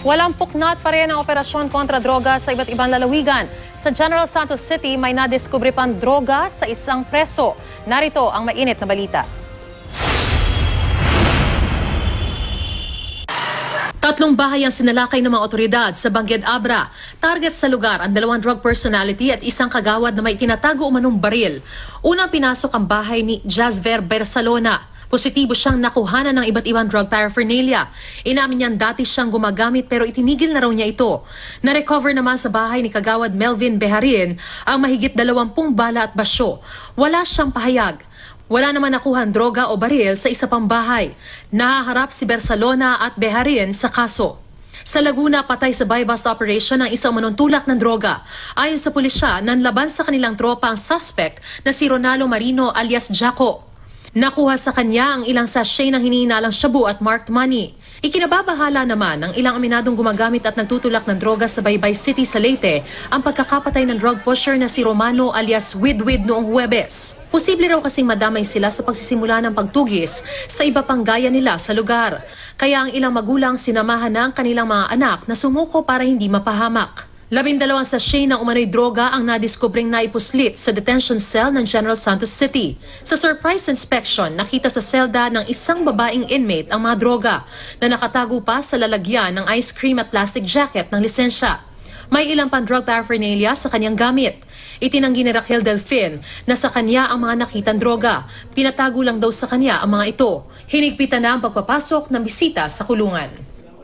Walang puknat pa rin ang operasyon kontra droga sa iba't ibang lalawigan. Sa General Santos City, may nadiskubre pang droga sa isang preso. Narito ang mainit na balita. Tatlong bahay ang sinalakay ng mga otoridad sa Bangged Abra. Target sa lugar ang 2 drug personality at isang kagawad na may tinatago umanong baril. Unang pinasok ang bahay ni Jazver Bersalona. Positibo siyang nakuhanan ng iba't ibang drug paraphernalia. Inamin niyang dati siyang gumagamit pero itinigil na raw niya ito. Na-recover naman sa bahay ni kagawad Melvin Beharin ang mahigit 20 bala at basyo. Wala siyang pahayag. Wala naman nakuhang droga o baril sa isa pang bahay. Nahaharap si Bersalona at Beharin sa kaso. Sa Laguna, patay sa buy-bust operation ang isang manuntulak ng droga. Ayon sa pulisya, nanlaban sa kanilang tropa ang suspect na si Ronaldo Marino alias Jaco. Nakuha sa kanya ang ilang sachet ng hinihinalang shabu at marked money. Ikinababahala naman ng ilang aminadong gumagamit at nagtutulak ng droga sa Baybay City sa Leyte ang pagkakapatay ng drug pusher na si Romano alias Widwid noong Huwebes. Posible raw kasing madamay sila sa pagsisimula ng pagtugis sa iba pang gaya nila sa lugar. Kaya ang ilang magulang sinamahan ng kanilang mga anak na sumuko para hindi mapahamak. 12 sachet ng umano'y droga ang nadiskubring naipuslit sa detention cell ng General Santos City. Sa surprise inspection, nakita sa selda ng isang babaeng inmate ang mga droga na nakatago pa sa lalagyan ng ice cream at plastic jacket ng lisensya. May ilang pang drug paraphernalia sa kanyang gamit. Itinanggi ni Raquel Delfin na sa kanya ang mga nakitang droga. Pinatago lang daw sa kanya ang mga ito. Hinigpitan na ang pagpapasok ng bisita sa kulungan.